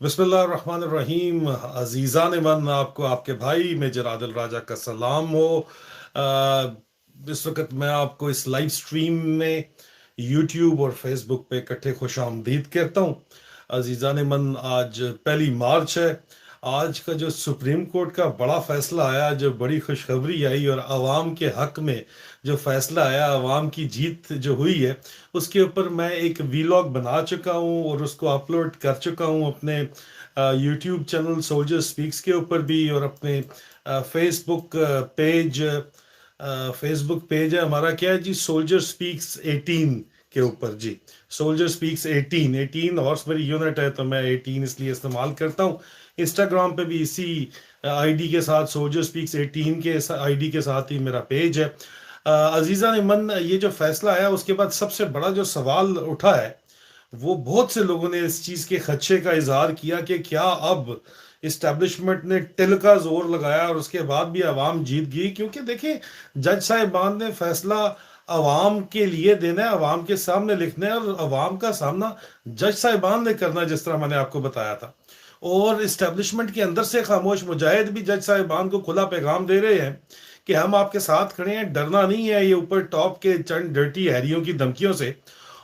बिस्मिल्लाहिर्रहमानिर्रहीम। अजीज़ान मन, आपको आपके भाई मेजर आदिल राजा का सलाम हो। इस वक्त मैं आपको इस लाइव स्ट्रीम में यूट्यूब और फेसबुक पे इकट्ठे खुश आमदीद कहता हूँ। अजीज़ान मन, आज 1 मार्च है। आज का जो सुप्रीम कोर्ट का बड़ा फैसला आया, जो बड़ी खुशखबरी आई और आवाम के हक में जो फैसला आया, आवाम की जीत जो हुई है, उसके ऊपर मैं एक वीलॉग बना चुका हूँ और उसको अपलोड कर चुका हूँ अपने यूट्यूब चैनल सोल्जर स्पीक्स के ऊपर भी, और अपने फेसबुक पेज फेसबुक पेज है हमारा, क्या है जी, सोल्जर स्पीक्स 18 के ऊपर जी। सोल्जर स्पीक्स 18 हॉर्स मेरी यूनिट है, तो मैं 18 इसलिए इस्तेमाल करता हूँ। इंस्टाग्राम पे भी इसी आईडी के साथ, सोल्जर स्पीक्स 18 के आईडी के साथ ही मेरा पेज है। अजीज़ा ने मन, ये जो फैसला आया उसके बाद सबसे बड़ा जो सवाल उठा है, वो बहुत से लोगों ने इस चीज के खदशे का इजहार किया कि क्या अब इस्टेब्लिशमेंट ने टिल का जोर लगाया और उसके बाद भी अवाम जीत गई। क्योंकि देखिए, जज साहिबान ने फैसला अवाम के लिए देना है, अवाम के सामने लिखना है, और अवाम का सामना जज साहिबान ने करना है, जिस तरह मैंने आपको बताया था। और इस्टेब्लिशमेंट के अंदर से खामोश मुजाहिद भी जज साहिबान को खुला पैगाम दे रहे हैं कि हम आपके साथ खड़े हैं, डरना नहीं है ये ऊपर टॉप के चंद डर्टी हैरियों की धमकियों से।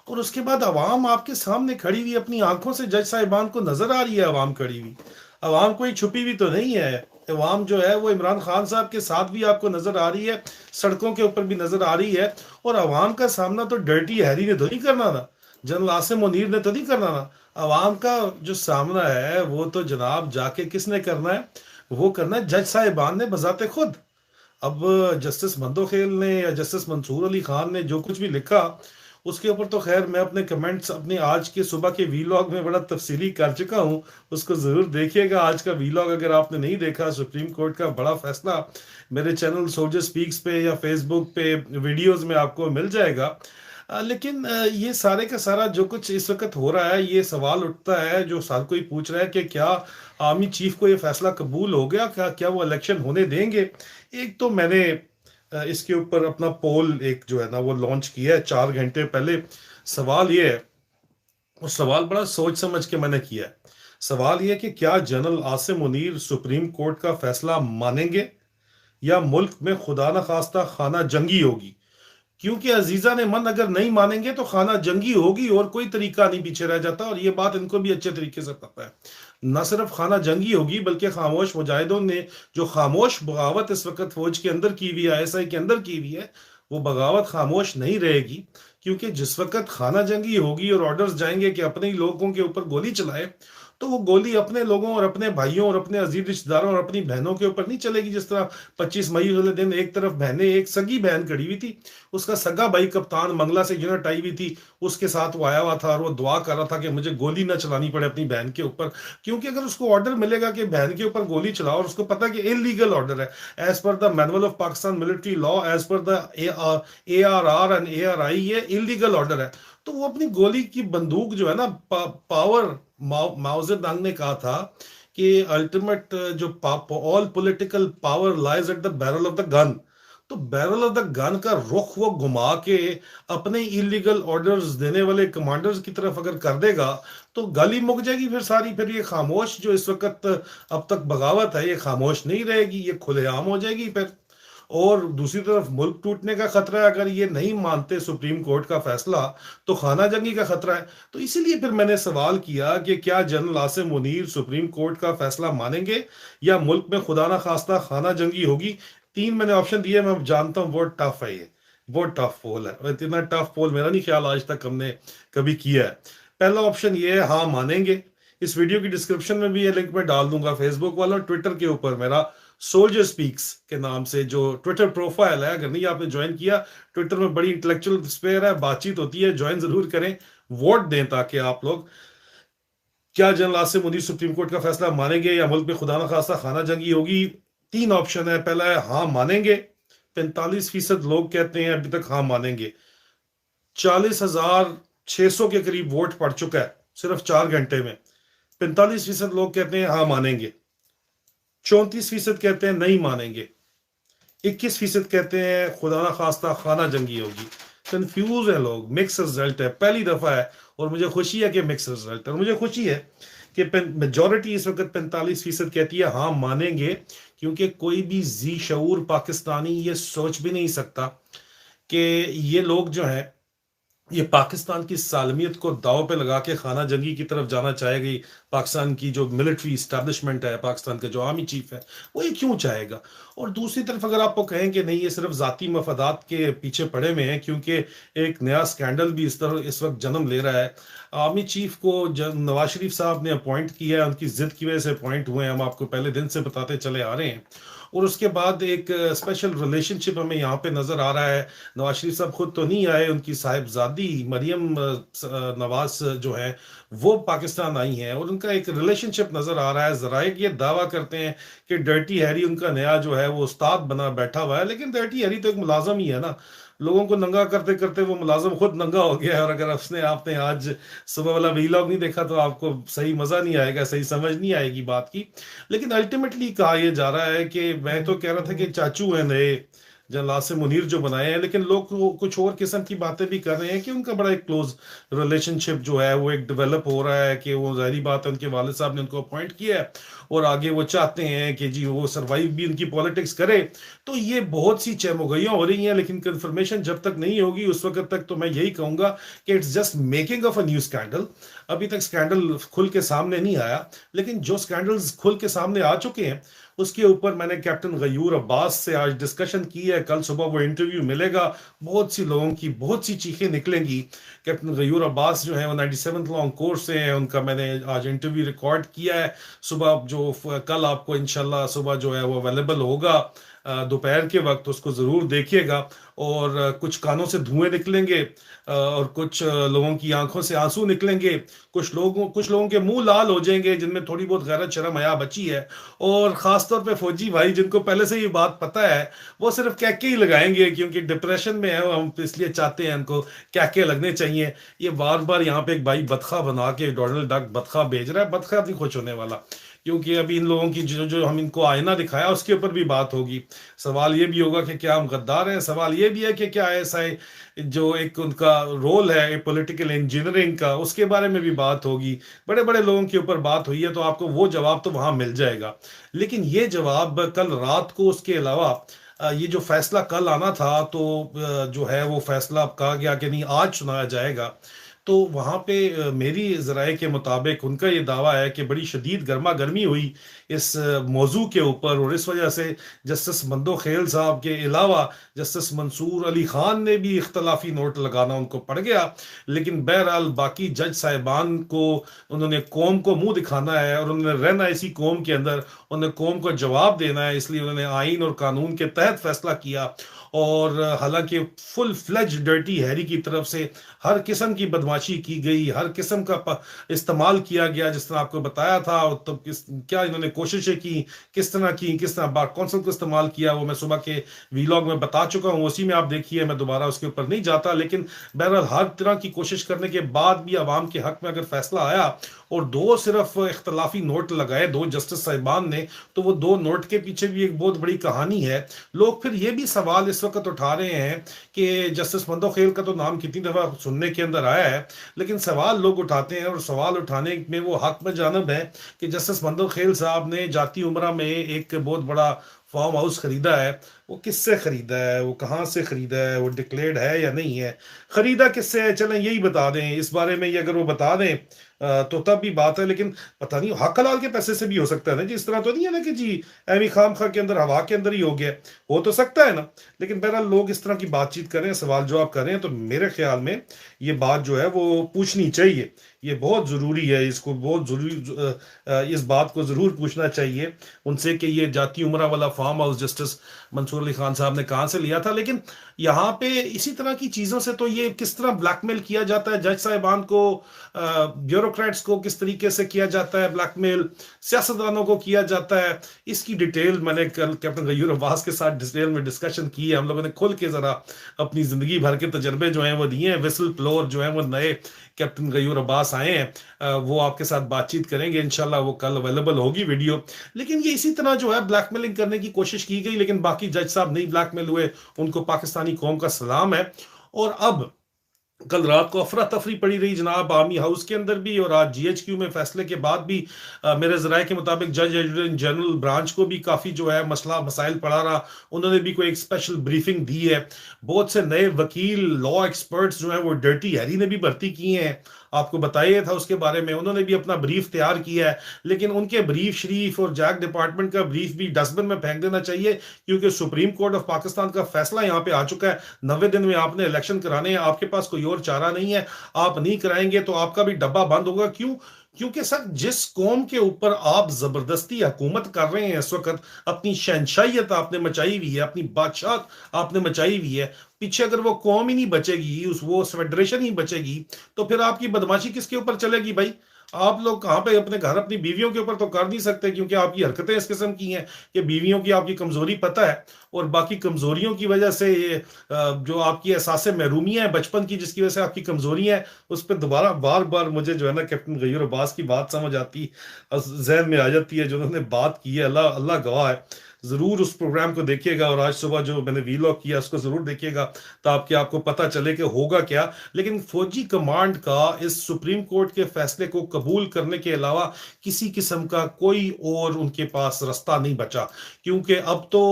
और उसके बाद अवाम आपके सामने खड़ी हुई अपनी आंखों से जज साहिबान को नजर आ रही है, अवाम खड़ी हुई। अवाम कोई छुपी हुई तो नहीं है। अवाम जो है वो इमरान खान साहब के साथ भी आपको नजर आ रही है, सड़कों के ऊपर भी नजर आ रही है। और अवाम का सामना तो डर्टी हैरी ने तो नहीं करना था, जनरल आसिम मुनीर ने तो नहीं करना था। अवाम का जो सामना है वो तो जनाब जाके किसने करना है? वो करना है जज साहिबान ने बजाते खुद। अब जस्टिस मंदोखेल ने या जस्टिस मंसूर अली खान ने जो कुछ भी लिखा, उसके ऊपर तो खैर मैं अपने कमेंट्स अपने आज के सुबह के वीलॉग में बड़ा तफसीली कर चुका हूँ। उसको ज़रूर देखिएगा। आज का वीलॉग अगर आपने नहीं देखा, सुप्रीम कोर्ट का बड़ा फैसला, मेरे चैनल सोल्जर स्पीक्स पे या फेसबुक पे वीडियोस में आपको मिल जाएगा। लेकिन ये सारे का सारा जो कुछ इस वक्त हो रहा है, ये सवाल उठता है, जो हर कोई पूछ रहा है कि क्या आर्मी चीफ को ये फैसला कबूल हो गया, क्या क्या वो इलेक्शन होने देंगे। एक तो मैंने इसके ऊपर अपना पोल एक जो है ना वो लॉन्च किया है 4 घंटे पहले। सवाल ये है, और सवाल बड़ा सोच समझ के मैंने किया है। सवाल ये है कि क्या general Asim Munir supreme court का फैसला मानेंगे, या मुल्क में खुदा न खास्ता खाना जंगी होगी। क्योंकि अजीजा ने मन, अगर नहीं मानेंगे तो खाना जंगी होगी और कोई तरीका नहीं पीछे रह जाता, और ये बात इनको भी अच्छे तरीके से पता है। न सिर्फ खाना जंगी होगी, बल्कि खामोश मुजाहिदों ने जो खामोश बगावत इस वक्त फौज के अंदर की हुई है, आईएसआई के अंदर की हुई है, वो बगावत खामोश नहीं रहेगी। क्योंकि जिस वक्त खाना जंगी होगी और ऑर्डर्स जाएंगे कि अपने ही लोगों के ऊपर गोली चलाए, तो वो गोली अपने लोगों और अपने भाइयों और अपने अजीज रिश्तेदारों और अपनी बहनों के ऊपर नहीं चलेगी। जिस तरह 25 मई वाले दिन एक तरफ बहनें, एक सगी बहन खड़ी हुई थी, उसका सगा भाई कप्तान मंगला से यूनिट आई हुई थी, उसके साथ वो आया हुआ था और वो दुआ कर रहा था कि मुझे गोली ना चलानी पड़े अपनी बहन के ऊपर। क्योंकि अगर उसको ऑर्डर मिलेगा कि बहन के ऊपर गोली चलाओ, और उसको पता है कि इलीगल ऑर्डर है, as per the manual of Pakistan military law, as per the ARR and ARI, ये इलीगल ऑर्डर है, तो वो अपनी गोली की बंदूक जो है ना, पावर, माओ जेडंग ने कहा था कि अल्टीमेट जो all political power lies at the barrel of the gun. तो बैरल ऑफ द गन का रुख वो घुमा के अपने इलीगल ऑर्डर्स देने वाले कमांडर्स की तरफ अगर कर देगा, तो गली मुक जाएगी फिर सारी। फिर ये खामोश जो इस वक्त अब तक बगावत है, ये खामोश नहीं रहेगी, ये खुलेआम हो जाएगी फिर। और दूसरी तरफ मुल्क टूटने का खतरा है, अगर ये नहीं मानते सुप्रीम कोर्ट का फैसला, तो खाना जंगी का खतरा है। तो इसीलिए फिर मैंने सवाल किया कि क्या general Asim Munir supreme court का फैसला मानेंगे, या मुल्क में खुदा ना खास्ता खाना जंगी होगी। 3 मैंने ऑप्शन दिए। मैं जानता हूँ बहुत टफ है ये, बहुत टफ पोल है। इतना टफ पोल मेरा नहीं ख्याल आज तक हमने कभी किया है। पहला ऑप्शन ये है, हाँ मानेंगे। इस वीडियो की डिस्क्रिप्शन में भी ये लिंक मैं डाल दूंगा, फेसबुक वाला और ट्विटर के ऊपर मेरा सोल्जर स्पीक्स के नाम से जो ट्विटर प्रोफाइल है। अगर नहीं आपने ज्वाइन किया, ट्विटर में बड़ी इंटेलेक्चुअल स्पेयर है, बातचीत होती है, ज्वाइन जरूर करें, वोट दें, ताकि आप लोग, क्या general Asim Munir supreme court का फैसला मानेंगे, या मुल्क में खुदा न खास्ता खाना जंगी होगी। 3 ऑप्शन है। पहला है हाँ मानेंगे, 45% लोग कहते हैं अभी तक हाँ मानेंगे। 40,600 के करीब वोट पड़ चुका है सिर्फ 4 घंटे में। 45% लोग कहते हैं हाँ मानेंगे, 34% कहते हैं नहीं मानेंगे, 21% कहते हैं खुदा ना खास्ता खाना जंगी होगी। कंफ्यूज है लोग, मिक्स रिजल्ट है, पहली दफा है। और मुझे खुशी है कि मिक्स रिजल्ट है, और मुझे खुशी है कि मेजॉरिटी इस वक्त 45% कहती है हाँ मानेंगे, क्योंकि कोई भी जी शऊर पाकिस्तानी ये सोच भी नहीं सकता कि ये लोग जो हैं ये पाकिस्तान की सालमियत को दांव पे लगा के खाना जंगी की तरफ जाना चाहेगी। पाकिस्तान की जो मिलिट्री इस्टेब्लिशमेंट है, पाकिस्तान का जो आर्मी चीफ है, वो ये क्यों चाहेगा? और दूसरी तरफ अगर आपको कहें कि नहीं ये सिर्फ जाती मफादात के पीछे पड़े हुए हैं, क्योंकि एक नया स्कैंडल भी इस तरह इस वक्त जन्म ले रहा है। आर्मी चीफ को नवाज शरीफ साहब ने अपॉइंट किया है, उनकी जिद की वजह से अपॉइंट हुए हैं, हम आपको पहले दिन से बताते चले आ रहे हैं। और उसके बाद एक स्पेशल रिलेशनशिप हमें यहाँ पे नजर आ रहा है। नवाज शरीफ साहब खुद तो नहीं आए, उनकी साहिबजादी मरियम नवाज जो है वो पाकिस्तान आई हैं, और उनका एक रिलेशनशिप नजर आ रहा है। जराए ये दावा करते हैं कि डर्टी हैरी उनका नया जो है वो उस्ताद बना बैठा हुआ है, लेकिन डर्टी हैरी तो एक मुलाजम ही है ना। लोगों को नंगा करते करते वो मुलाजम खुद नंगा हो गया है। और अगर उसने आपने आज सुबह वाला वीलॉग नहीं देखा तो आपको सही मजा नहीं आएगा, सही समझ नहीं आएगी बात की। लेकिन अल्टीमेटली कहा यह जा रहा है कि मैं तो कह रहा था कि चाचू है नए जलाल से मुनीर जो बनाए हैं, लेकिन लोग कुछ और किस्म की बातें भी कर रहे हैं कि उनका बड़ा एक क्लोज रिलेशनशिप जो है वो एक डेवलप हो रहा है, कि वो जाहिर बात है उनके वालिद साहब ने उनको अपॉइंट किया है और आगे वो चाहते हैं कि जी वो सरवाइव भी उनकी पॉलिटिक्स करे। तो ये बहुत सी चहमुगैयां हो रही हैं, लेकिन कंफर्मेशन जब तक नहीं होगी उस वक्त तक तो मैं यही कहूंगा कि it's just making of a new scandal. अभी तक स्कैंडल खुल के सामने नहीं आया, लेकिन जो स्कैंडल्स खुल के सामने आ चुके हैं उसके ऊपर मैंने कैप्टन गयूर अब्बास से आज डिस्कशन की है। कल सुबह वो इंटरव्यू मिलेगा, बहुत सी लोगों की बहुत सी चीखें निकलेंगी। कैप्टन गयूर अब्बास जो है वो 97th लॉन्ग कोर्स से हैं, उनका मैंने आज इंटरव्यू रिकॉर्ड किया है। सुबह जो कल आपको इंशाल्लाह सुबह जो है वो अवेलेबल होगा दोपहर के वक्त, उसको ज़रूर देखिएगा। और कुछ कानों से धुएं निकलेंगे और कुछ लोगों की आंखों से आंसू निकलेंगे, कुछ लोगों के मुंह लाल हो जाएंगे जिनमें थोड़ी बहुत गैरत शर्म हया बची है। और ख़ास तौर पे फौजी भाई जिनको पहले से ये बात पता है वो सिर्फ कैके ही लगाएंगे, क्योंकि डिप्रेशन में है, हम इसलिए चाहते हैं उनको कैके लगने चाहिए। ये बार बार यहाँ पे एक भाई बतखा बना के डोनाल्ड डक बतखा भेज रहा है, बतखा नहीं खुश होने वाला, क्योंकि अभी इन लोगों की जो जो हम इनको आईना दिखाया उसके ऊपर भी बात होगी। सवाल ये भी होगा कि क्या हम गद्दार हैं, सवाल ये भी है कि क्या ऐसा है जो एक उनका रोल है पॉलिटिकल इंजीनियरिंग का, उसके बारे में भी बात होगी। बड़े बड़े लोगों के ऊपर बात हुई है, तो आपको वो जवाब तो वहां मिल जाएगा। लेकिन ये जवाब कल रात को, उसके अलावा ये जो फैसला कल आना था तो जो है वो फैसला कहा गया कि नहीं आज सुनाया जाएगा। तो वहाँ पे मेरी ज़राए के मुताबिक उनका ये दावा है कि बड़ी शदीद गर्मा गर्मी हुई इस मौजू के ऊपर, और इस वजह से जस्टिस मंदोखेल साहब के अलावा जस्टिस मंसूर अली खान ने भी इख्तलाफी नोट लगाना उनको पड़ गया। लेकिन बहरहाल बाकी जज साहिबान को उन्होंने कौम को मुंह दिखाना है और उन्होंने रहना इसी कौम के अंदर, उन्हें कौम को जवाब देना है, इसलिए उन्होंने आइन और कानून के तहत फैसला किया। और हालांकि फुल फ्लेज डर्टी हैरी की तरफ से हर किस्म की बदमाशी की गई, हर किस्म का इस्तेमाल किया गया, जिस तरह आपको बताया था। तो क्या इन्होंने कोशिशें की, किस तरह की, किस तरह बार कौंसल को इस्तेमाल किया, वो मैं सुबह के वीलॉग में बता चुका हूँ, उसी में आप देखिए, मैं दोबारा उसके ऊपर नहीं जाता। लेकिन बहरहाल हर तरह की कोशिश करने के बाद भी अवाम के हक में अगर फैसला आया और दो सिर्फ इख्तलाफी नोट लगाए दो जस्टिस साहिबान ने, तो वो दो नोट के पीछे भी एक बहुत बड़ी कहानी है। लोग फिर ये भी सवाल इस वक्त उठा रहे हैं कि जस्टिस मंदोखेल का तो नाम कितनी दफा सुनने के अंदर आया है, लेकिन सवाल लोग उठाते हैं और सवाल उठाने में वो हक में जानब है कि जस्टिस मंदोखेल साहब ने जाती उम्रा में एक बहुत बड़ा फार्म हाउस खरीदा है। वो किससे खरीदा है, वो कहाँ से खरीदा है, वो डिक्लेयर्ड है या नहीं है, खरीदा किससे है, चलें यही बता दें। इस बारे में ये अगर वो बता दें तो तब भी बात है। लेकिन पता नहीं हक हलाल के पैसे से भी हो सकता है ना जी, इस तरह तो नहीं है ना कि जी एमी खाम खा के अंदर हवा के अंदर ही हो गया, हो तो सकता है ना। लेकिन बहरहाल लोग इस तरह की बातचीत कर रहे हैं, सवाल जवाब कर रहे हैं, तो मेरे ख्याल में ये बात जो है वो पूछनी चाहिए, ये बहुत ज़रूरी है, इसको बहुत ज़रूरी इस बात को ज़रूर पूछना चाहिए उनसे कि ये जाती उम्रा वाला farm house justice Mansoor Ali Khan साहब ने कहाँ से लिया था। लेकिन यहाँ पे इसी तरह की चीज़ों से तो ये किस तरह ब्लैकमेल किया जाता है जज साहिबान को, ब्यूरोक्रेट्स को किस तरीके से किया जाता है ब्लैकमेल, सियासतदानों को किया जाता है, इसकी डिटेल मैंने कल कैप्टन गयूर अब्बास के साथ डिटेल में डिस्कशन की है। हम लोगों ने खुल के ज़रा अपनी ज़िंदगी भर के तजर्बे जो हैं वो दिए हैं। विसल ब्लोअर जो है वो नए कैप्टन गयूर अब्बास आए हैं, वो आपके साथ बातचीत करेंगे इंशाल्लाह, वो कल अवेलेबल होगी वीडियो। लेकिन ये इसी तरह जो है ब्लैकमेलिंग करने की कोशिश की गई, लेकिन बाकी जज साहब नहीं ब्लैकमेल हुए, उनको पाकिस्तानी कौम का सलाम है। और अब कल रात को अफरा तफरी पड़ी रही जनाब आर्मी हाउस के अंदर भी, और आज जीएचक्यू में फैसले के बाद भी मेरे जराये के मुताबिक जज एडवोकेट जनरल ब्रांच को भी काफी जो है मसला मसाइल पड़ा रहा। उन्होंने भी कोई एक स्पेशल ब्रीफिंग दी है। बहुत से नए वकील लॉ एक्सपर्ट्स जो है वो डर्टी हैरी ने भी भर्ती किए हैं, आपको बताया था उसके बारे में। उन्होंने भी अपना ब्रीफ तैयार किया है, लेकिन उनके ब्रीफ शरीफ और जैक डिपार्टमेंट का ब्रीफ भी डस्टबिन में फेंक देना चाहिए, क्योंकि सुप्रीम कोर्ट ऑफ पाकिस्तान का फैसला यहाँ पे आ चुका है। 90 दिन में आपने इलेक्शन कराने हैं, आपके पास कोई और चारा नहीं है। आप नहीं कराएंगे तो आपका भी डब्बा बंद होगा। क्यों? क्योंकि सर जिस कौम के ऊपर आप जबरदस्ती हुकूमत कर रहे हैं इस वक्त, अपनी शहनशाहियत आपने मचाई हुई है, अपनी बादशाह आपने मचाई हुई है, पीछे अगर वो कौम ही नहीं बचेगी, उस वो फेडरेशन ही बचेगी, तो फिर आपकी बदमाशी किसके ऊपर चलेगी भाई? आप लोग कहाँ पे अपने घर अपनी बीवियों के ऊपर तो कर नहीं सकते, क्योंकि आपकी हरकतें इस किस्म की हैं कि बीवियों की आपकी कमजोरी पता है, और बाकी कमजोरियों की वजह से ये जो आपकी एहसास महरूमियां है बचपन की, जिसकी वजह से आपकी कमजोरियां हैं, उस पर दोबारा बार बार मुझे जो है ना कैप्टन गयूर अब्बास की बात समझ आती, जहन में आ जाती है जो उन्होंने बात की है। अल्लाह अल्लाह गवाह है। जरूर उस प्रोग्राम को देखिएगा, और आज सुबह जो मैंने वीलॉग किया उसको जरूर देखिएगा, ताकि आपको पता चले कि होगा क्या। लेकिन फौजी कमांड का इस सुप्रीम कोर्ट के फैसले को कबूल करने के अलावा किसी किस्म का कोई और उनके पास रास्ता नहीं बचा, क्योंकि अब तो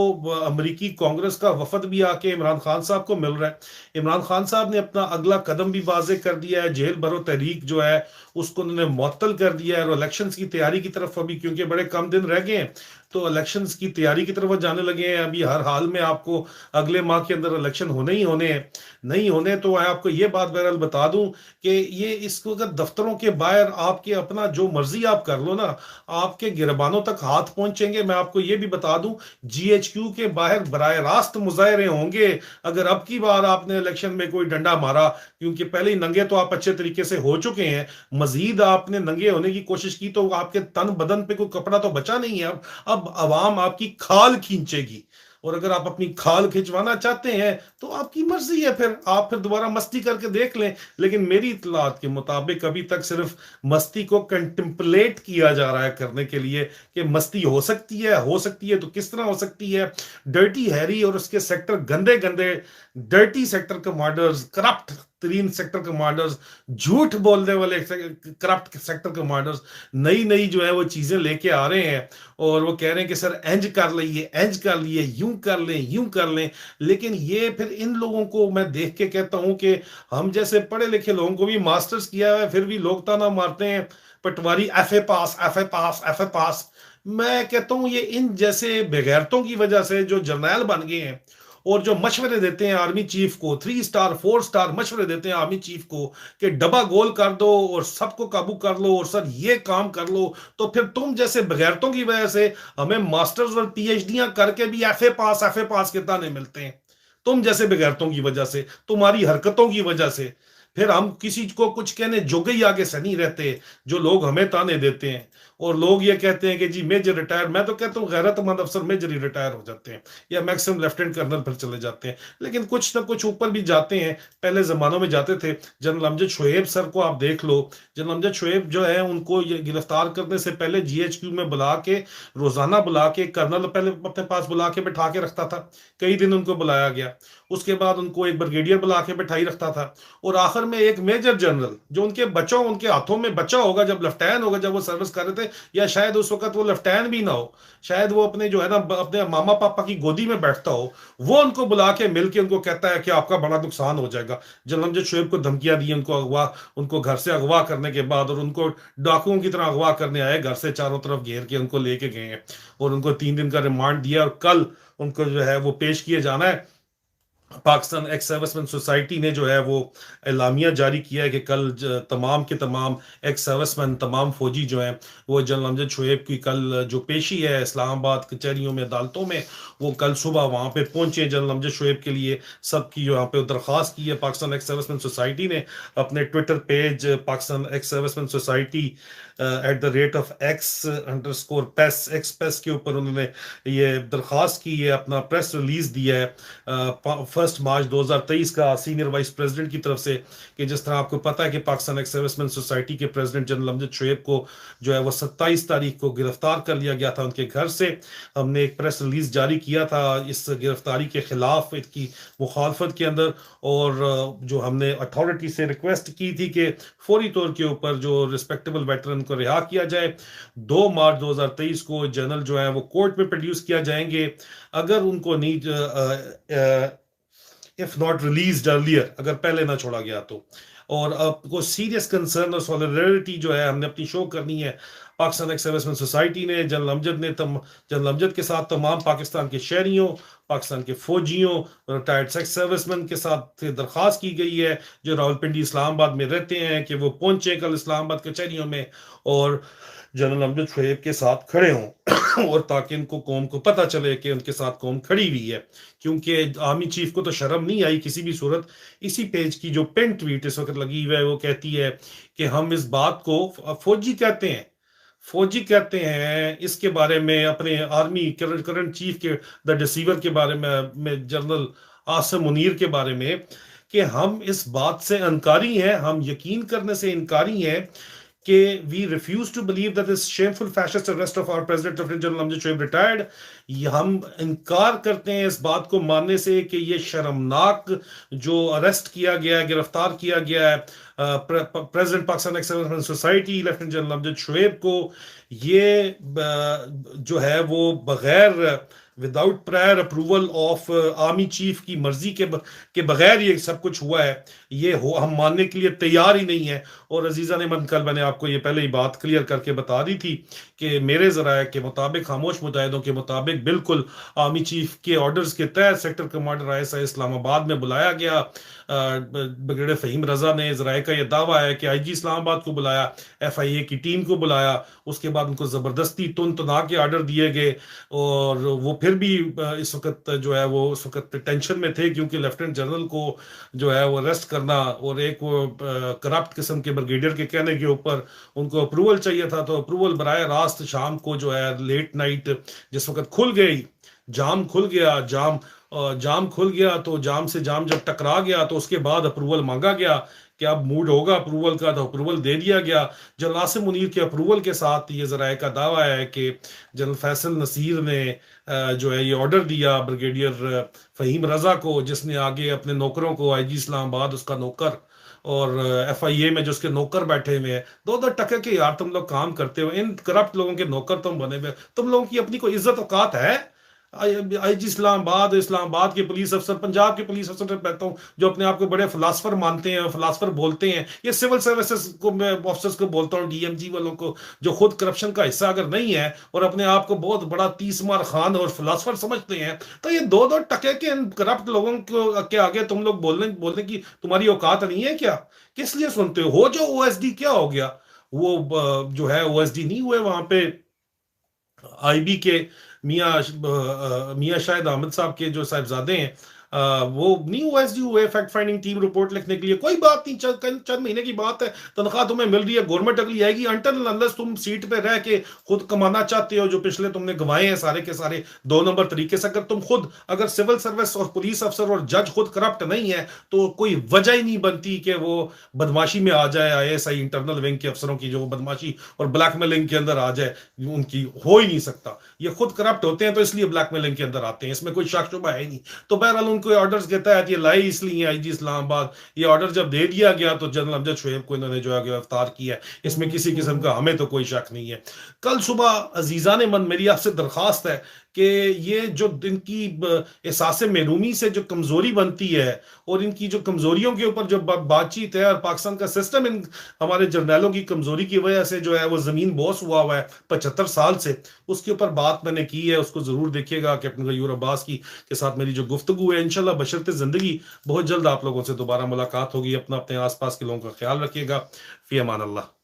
अमेरिकी कांग्रेस का वफद भी आके इमरान खान साहब को मिल रहा है। इमरान खान साहब ने अपना अगला कदम भी वाजे कर दिया है, जेल भरो तहरीक जो है उसको उन्होंने मुअत्तल कर दिया है, और इलेक्शंस की तैयारी की तरफ अभी, क्योंकि बड़े कम दिन रह गए हैं, तो इलेक्शंस की तैयारी की तरफ वो जाने लगे हैं। अभी हर हाल में आपको अगले माह के अंदर इलेक्शन होने ही होने हैं। नहीं होने तो मैं आपको ये बात बहरहाल बता दूं कि ये इसको अगर दफ्तरों के बाहर आपके अपना जो मर्जी आप कर लो ना, आपके गिरबानों तक हाथ पहुंचेंगे। मैं आपको ये भी बता दूं, जीएचक्यू के बाहर बराह रास्त मुजाहरे होंगे अगर अब की बार आपने इलेक्शन में कोई डंडा मारा, क्योंकि पहले ही नंगे तो आप अच्छे तरीके से हो चुके हैं, मजीद आपने नंगे होने की कोशिश की तो आपके तन बदन पे कोई कपड़ा तो बचा नहीं है। अब अवाम आपकी खाल खींचेगी, और अगर आप अपनी खाल खिंचवाना चाहते हैं तो आपकी मर्जी है, फिर आप फिर दोबारा मस्ती करके देख लें। लेकिन मेरी इतलात के मुताबिक अभी तक सिर्फ मस्ती को कंटेम्पलेट किया जा रहा है करने के लिए, कि मस्ती हो सकती है, हो सकती है तो किस तरह हो सकती है। डर्टी हैरी और उसके सेक्टर, गंदे गंदे डर्टी सेक्टर कमांडर्स, करप्ट तरीन सेक्टर कमांडर्स, झूठ बोलने वाले करप्ट सेक्टर कमांडर्स नई नई जो है वो चीजें लेके आ रहे हैं, और वो कह रहे हैं कि सर एंज कर लिए, एंज कर लिए, यूं कर लें, यूं कर लें। लेकिन ये फिर इन लोगों को मैं देख के कहता हूं कि हम जैसे पढ़े लिखे लोगों को भी मास्टर्स किया है, फिर भी लोग ताना मारते हैं patwari F A pass, F A pass, F A pass. मैं कहता हूं ये इन जैसे बेगैरतों की वजह से जो जर्नैल बन गए हैं, और जो मशवरे देते हैं आर्मी चीफ को, 3 स्टार 4 स्टार मशवरे देते हैं आर्मी चीफ को कि डबा गोल कर दो और सबको काबू कर लो, और सर ये काम कर लो, तो फिर तुम जैसे बगैरतों की वजह से हमें मास्टर्स और पीएचडियां करके भी एफ ए पास के ताने मिलते हैं। तुम जैसे बगैरतों की वजह से, तुम्हारी हरकतों की वजह से फिर हम किसी को कुछ कहने जोगे ही आगे से नहीं रहते, जो लोग हमें ताने देते हैं। और लोग ये कहते हैं कि जी मेजर रिटायर, मैं तो कहता हूँ गैरतमंद अफसर मेजर ही रिटायर हो जाते हैं, या मैक्सिमम लेफ्टिनेंट कर्नल पर चले जाते हैं, लेकिन कुछ ना कुछ ऊपर भी जाते हैं। पहले जमानों में जाते थे। जनरल अमजद शोएब सर को आप देख लो, जनरल अमजद शोएब जो है उनको ये गिरफ्तार करने से पहले जीएचक्यू में बुला के, रोजाना बुला के, कर्नल पहले अपने पास बुला के बैठा के रखता था, कई दिन उनको बुलाया गया, उसके बाद उनको एक ब्रिगेडियर बुला के बैठाई रखता था, और आखिर में एक मेजर जनरल जो उनके बच्चों, उनके हाथों में बच्चा होगा जब लेफ्टिनेंट होगा, जब वो सर्विस कर रहे थे, या शायद उस वक्त वो लेफ्टिनेंट भी ना हो, शायद वो अपने जो है ना अपने मामा पापा की गोदी में बैठता हो, वो उनको बुला के मिलके उनको कहता है कि आपका बड़ा नुकसान हो जाएगा। जनरल अमजद शोएब को धमकियां दी, उनको अगवा, उनको घर से अगवा करने के बाद, और उनको डाकुओं की तरह अगवा करने आए, घर से चारों तरफ घेर के उनको लेके गए हैं, और उनको 3 दिन का रिमांड दिया, और कल उनको जो है वो पेश किए जाना है। पाकिस्तान एक्स सर्विसमैन सोसाइटी ने जो है वो एलामिया जारी किया है कि कल तमाम के तमाम एक्स सर्विसमैन, तमाम फौजी जो हैं वो जनरल अमजद शोएब की कल जो पेशी है इस्लामाबाद कचहरियों में, अदालतों में, वो कल सुबह वहां पे पहुंचे जनरल अमजद शोएब के लिए। सबकी यहाँ पे दरख्वास्त की है पाकिस्तान एक्स सर्विसमैन सोसाइटी ने, अपने Twitter page Pakistan ex serviceman society @x_PES expense के ऊपर उन्होंने ये दरख्वास्त की है, अपना प्रेस रिलीज दिया है 1 मार्च 2023 का सीनियर वाइस प्रेसिडेंट की तरफ से, कि जिस तरह आपको पता है कि पाकिस्तान एक्स सर्विसमैन सोसाइटी के प्रेसिडेंट जनरल अमजद शोएब को जो है वो 27 तारीख को गिरफ्तार कर लिया गया था उनके घर से। हमने एक प्रेस रिलीज जारी किया था इस गिरफ्तारी के खिलाफ, इसकी मुखालफत के अंदर, और जो हमने अथॉरिटी से रिक्वेस्ट की थी कि फौरी तौर के ऊपर जो रिस्पेक्टेबल वेटरन को रिहा किया जाए। 2 मार्च 2023 को जनरल जो है वो कोर्ट में प्रोड्यूस किया जाएंगे। अगर उनको नहीं, इफ नॉट रिलीज्ड अर्लियर, अगर पहले ना छोड़ा गया तो, और आपको सीरियस कंसर्न और सॉलिडरिटी जो है हमने अपनी शो करनी है। पाकिस्तान एक्स सर्विसमैन सोसाइटी ने जनरल अमजद के साथ तमाम पाकिस्तान के शहरियों, पाकिस्तान के फौजियों, रिटायर्ड सेक्स सर्विसमैन के साथ दरख्वास्त की गई है जो रावलपिंडी इस्लामाबाद में रहते हैं कि वो पहुंचे कल इस्लामाबाद कचहरियों में और जनरल अमजद शोएब के साथ खड़े हों और ताकि इनको कौम को पता चले कि उनके साथ कौम खड़ी हुई है। क्योंकि आर्मी चीफ को तो शर्म नहीं आई किसी भी सूरत। इसी पेज की जो पिन ट्वीट इस वक्त लगी हुई है वो कहती है कि हम इस बात को, फौजी कहते हैं इसके बारे में अपने आर्मी करंट चीफ के द डिसीवर के बारे में जनरल आसिम मुनीर के बारे में, कि हम इस बात से इनकारी हैं, हम यकीन करने से इनकारी हैं कि we refuse to believe that this shameful fascist arrest of our president Lieutenant General Amjad Shoaib retired। हम इनकार करते हैं इस बात को मानने से कि ये शर्मनाक जो अरेस्ट किया गया है, गिरफ्तार किया गया है president Pakistan ex serviceman society lieutenant general Amjad Shoaib को, ये जो है वो बगैर without prior approval of army chief की मर्जी के बगैर ये सब कुछ हुआ है, ये हम मानने के लिए तैयार ही नहीं है। और अजीजा ने मन, कल मैंने आपको ये पहले ही बात क्लियर करके बता दी थी कि मेरे जराये के मुताबिक, खामोश मुजाहिदों के मुताबिक, बिल्कुल आर्मी चीफ के ऑर्डर्स के तहत सेक्टर कमांडर ISI इस्लामाबाद में बुलाया गया। ब्रिगेडियर फहीम रजा ने जराये का यह दावा है कि IG इस्लामाबाद को बुलाया, FIA की टीम को बुलाया, उसके बाद उनको जबरदस्ती तुन तना के ऑर्डर दिए गए और वो फिर भी इस वक्त जो है वो उस वक्त टेंशन में थे क्योंकि लेफ्टिनेंट जनरल को जो है वो अरेस्ट करना और एक वो करप्ट किस्म के ब्रिगेडियर के कहने के ऊपर उनको अप्रूवल चाहिए था, तो अप्रूवल बराए रास्त शाम को जो है लेट नाइट जिस वक्त खुल गई, जाम खुल गया, जाम खुल गया, तो जाम से जाम जब टकरा गया तो उसके बाद अप्रूवल मांगा गया कि अब मूड होगा अप्रूवल का, तो अप्रूवल दे दिया गया। जनरल आसिम मुनीर के अप्रूवल के साथ ये जराये का दावा है कि जनरल फैसल नसीर ने जो है ये ऑर्डर दिया ब्रिगेडियर फहीम रजा को, जिसने आगे अपने नौकरों को, IG इस्लामाबाद उसका नौकर और FIA में जो उसके नौकर बैठे हुए हैं, दो टके के यार तुम लोग काम करते हो, इन करप्ट लोगों के नौकर तुम बने हुए, तुम लोगों की अपनी कोई इज्जत औकात है? IG इस्लामाबाद के पुलिस अफसर, पंजाब के पुलिस अफसर कहता हूं जो अपने आप को बड़े फिलासफर मानते हैं, फिलासफर बोलते हैं, ये सिविल सर्विसेज को मैं ऑफिसर्स को बोलता हूं, DMG वालों को, जो खुद करप्शन का हिस्सा अगर नहीं है और अपने आप को बहुत बड़ा तीसमार खान और फिलासफर समझते हैं, तो ये दो टके के करप्ट लोगों के आगे तुम लोग बोलने की तुम्हारी औकात नहीं है क्या? किस लिए सुनते हो जो OSD क्या हो गया? वो जो है OSD नहीं हुए वहां पे, IB के मियाँ शाहिद अहमद साहब के जो साहिबजादे हैं, वो नहीं OSD हुए फैक्ट फाइंडिंग टीम रिपोर्ट लिखने के लिए। कोई बात नहीं, चंद महीने की बात है, तनख्वाह तुम्हें मिल रही है, गवर्नमेंट अगली आएगी, अनटिल अनलेस तुम सीट पे रह के खुद कमाना चाहते हो जो पिछले तुमने गंवाए हैं सारे के सारे 2 नंबर तरीके से। अगर तुम खुद, अगर सिविल सर्विस और पुलिस अफसर और जज खुद करप्ट नहीं है तो कोई वजह ही नहीं बनती कि वो बदमाशी में आ जाए, ISI इंटरनल विंग के अफसरों की जो बदमाशी और ब्लैकमेलिंग के अंदर आ जाए, उनकी हो ही नहीं सकता। ये खुद करप्ट होते हैं तो इसलिए ब्लैकमेलिंग के अंदर आते हैं, इसमें कोई शक शुबा है नहीं। तो बहरहाल उनको ऑर्डर्स के तहत ये लाई इसलिए IG इस्लामाबाद, ये ऑर्डर जब दे दिया गया तो जनरल अमजद शोएब को इन्होंने जो है गिरफ्तार किया है, इसमें किसी किस्म का हमें तो कोई शक नहीं है। कल सुबह अजीजा ने मन, मेरी आपसे दरखास्त है कि ये जो इनकी एहसास महरूमी से जो कमजोरी बनती है और इनकी जो कमजोरियों के ऊपर जो बातचीत है और पाकिस्तान का सिस्टम इन हमारे जर्नैलों की कमजोरी की वजह से जो है वो जमीन बॉस हुआ है 75 साल से, उसके ऊपर बात मैंने की है, उसको जरूर देखिएगा। कैप्टन गयूर अब्बास की के साथ मेरी जो गुफ्तगू है, इंशाल्लाह बशर्ते जिंदगी बहुत जल्द आप लोगों से दोबारा मुलाकात होगी। अपना अपने आसपास के लोगों का ख्याल रखिएगा। फी अमान अल्लाह।